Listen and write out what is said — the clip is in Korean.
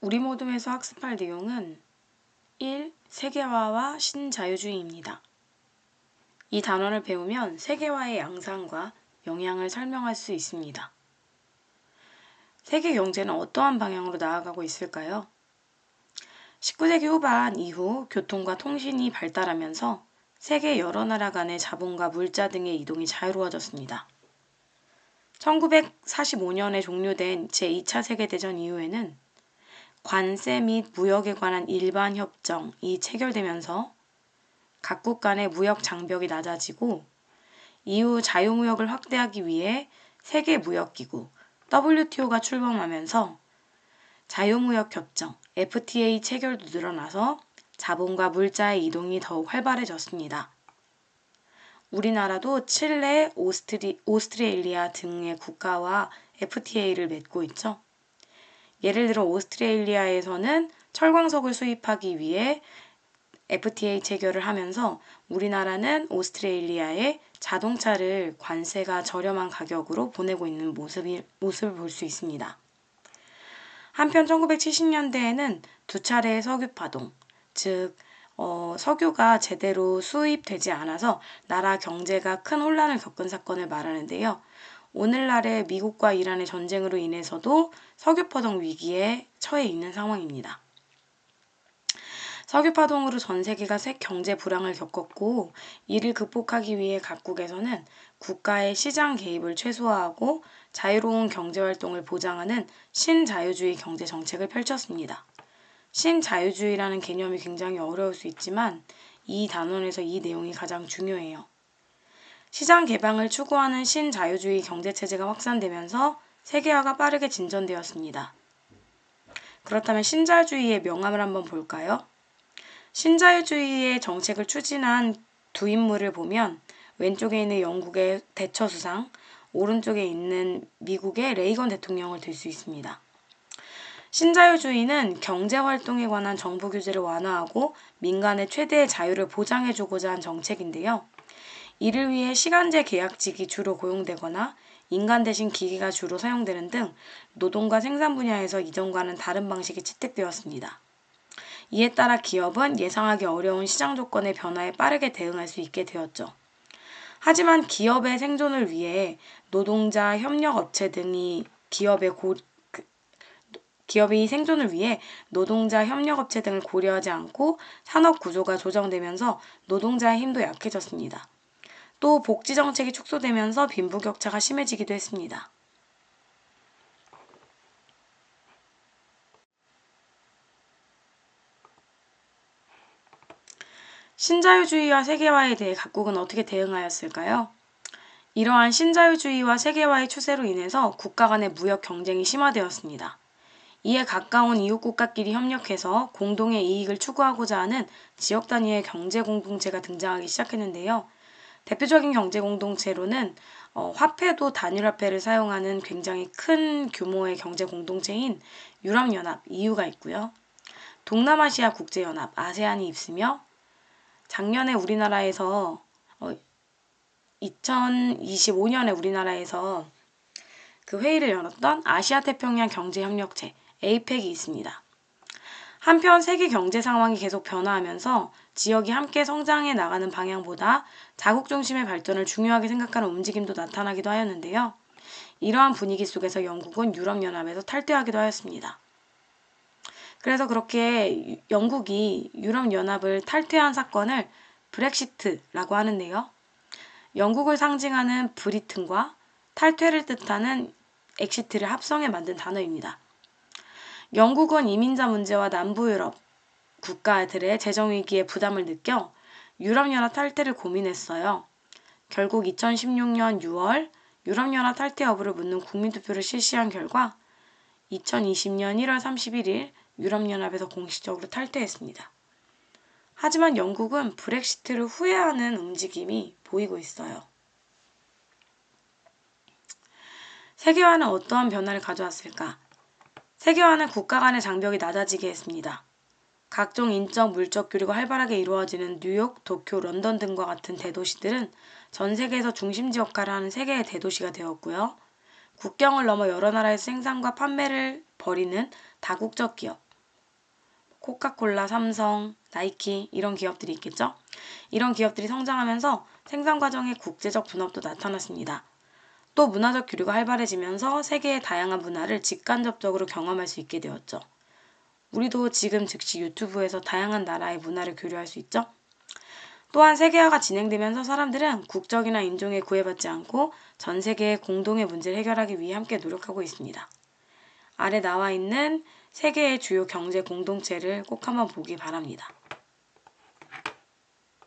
우리 모둠에서 학습할 내용은 1. 세계화와 신자유주의입니다. 이 단원을 배우면 세계화의 양상과 영향을 설명할 수 있습니다. 세계 경제는 어떠한 방향으로 나아가고 있을까요? 19세기 후반 이후 교통과 통신이 발달하면서 세계 여러 나라 간의 자본과 물자 등의 이동이 자유로워졌습니다. 1945년에 종료된 제2차 세계대전 이후에는 관세 및 무역에 관한 일반 협정이 체결되면서 각국 간의 무역 장벽이 낮아지고 이후 자유무역을 확대하기 위해 세계무역기구 WTO가 출범하면서 자유무역협정 FTA 체결도 늘어나서 자본과 물자의 이동이 더욱 활발해졌습니다. 우리나라도 칠레, 오스트레일리아 등의 국가와 FTA를 맺고 있죠. 예를 들어 오스트레일리아에서는 철광석을 수입하기 위해 FTA 체결을 하면서 우리나라는 오스트레일리아에 자동차를 관세가 저렴한 가격으로 보내고 있는 모습을 볼 수 있습니다. 한편 1970년대에는 두 차례의 석유파동, 즉 석유가 제대로 수입되지 않아서 나라 경제가 큰 혼란을 겪은 사건을 말하는데요. 오늘날의 미국과 이란의 전쟁으로 인해서도 석유파동 위기에 처해 있는 상황입니다. 석유파동으로 전 세계가 경제 불황을 겪었고 이를 극복하기 위해 각국에서는 국가의 시장 개입을 최소화하고 자유로운 경제활동을 보장하는 신자유주의 경제 정책을 펼쳤습니다. 신자유주의라는 개념이 굉장히 어려울 수 있지만 이 단원에서 이 내용이 가장 중요해요. 시장 개방을 추구하는 신자유주의 경제체제가 확산되면서 세계화가 빠르게 진전되었습니다. 그렇다면 신자유주의의 명암을 한번 볼까요? 신자유주의의 정책을 추진한 두 인물을 보면 왼쪽에 있는 영국의 대처 수상, 오른쪽에 있는 미국의 레이건 대통령을 들 수 있습니다. 신자유주의는 경제활동에 관한 정부 규제를 완화하고 민간의 최대의 자유를 보장해주고자 한 정책인데요. 이를 위해 시간제 계약직이 주로 고용되거나 인간 대신 기계가 주로 사용되는 등 노동과 생산 분야에서 이전과는 다른 방식이 채택되었습니다. 이에 따라 기업은 예상하기 어려운 시장 조건의 변화에 빠르게 대응할 수 있게 되었죠. 하지만 기업의 생존을 위해 노동자 협력업체 등이 기업이 생존을 위해 노동자 협력업체 등을 고려하지 않고 산업 구조가 조정되면서 노동자의 힘도 약해졌습니다. 또 복지정책이 축소되면서 빈부격차가 심해지기도 했습니다. 신자유주의와 세계화에 대해 각국은 어떻게 대응하였을까요? 이러한 신자유주의와 세계화의 추세로 인해서 국가 간의 무역 경쟁이 심화되었습니다. 이에 가까운 이웃 국가끼리 협력해서 공동의 이익을 추구하고자 하는 지역 단위의 경제 공동체가 등장하기 시작했는데요. 대표적인 경제 공동체로는 화폐도 단일화폐를 사용하는 굉장히 큰 규모의 경제 공동체인 유럽연합, EU가 있고요. 동남아시아 국제연합, 아세안이 있으며 작년에 우리나라에서 2025년에 우리나라에서 그 회의를 열었던 아시아태평양 경제협력체 APEC이 있습니다. 한편 세계 경제 상황이 계속 변화하면서 지역이 함께 성장해 나가는 방향보다 자국 중심의 발전을 중요하게 생각하는 움직임도 나타나기도 하였는데요. 이러한 분위기 속에서 영국은 유럽연합에서 탈퇴하기도 하였습니다. 그래서 그렇게 영국이 유럽연합을 탈퇴한 사건을 브렉시트라고 하는데요. 영국을 상징하는 브리튼과 탈퇴를 뜻하는 엑시트를 합성해 만든 단어입니다. 영국은 이민자 문제와 남부 유럽 국가들의 재정위기에 부담을 느껴 유럽연합 탈퇴를 고민했어요. 결국 2016년 6월 유럽연합 탈퇴 여부를 묻는 국민투표를 실시한 결과 2020년 1월 31일 유럽연합에서 공식적으로 탈퇴했습니다. 하지만 영국은 브렉시트를 후회하는 움직임이 보이고 있어요. 세계화는 어떠한 변화를 가져왔을까? 세계화는 국가 간의 장벽이 낮아지게 했습니다. 각종 인적, 물적 교류가 활발하게 이루어지는 뉴욕, 도쿄, 런던 등과 같은 대도시들은 전 세계에서 중심지 역할을 하는 세계의 대도시가 되었고요. 국경을 넘어 여러 나라에서 생산과 판매를 벌이는 다국적 기업, 코카콜라, 삼성, 나이키 이런 기업들이 있겠죠? 이런 기업들이 성장하면서 생산 과정의 국제적 분업도 나타났습니다. 또 문화적 교류가 활발해지면서 세계의 다양한 문화를 직간접적으로 경험할 수 있게 되었죠. 우리도 지금 즉시 유튜브에서 다양한 나라의 문화를 교류할 수 있죠? 또한 세계화가 진행되면서 사람들은 국적이나 인종에 구애받지 않고 전 세계의 공동의 문제를 해결하기 위해 함께 노력하고 있습니다. 아래 나와 있는 세계의 주요 경제 공동체를 꼭 한번 보기 바랍니다.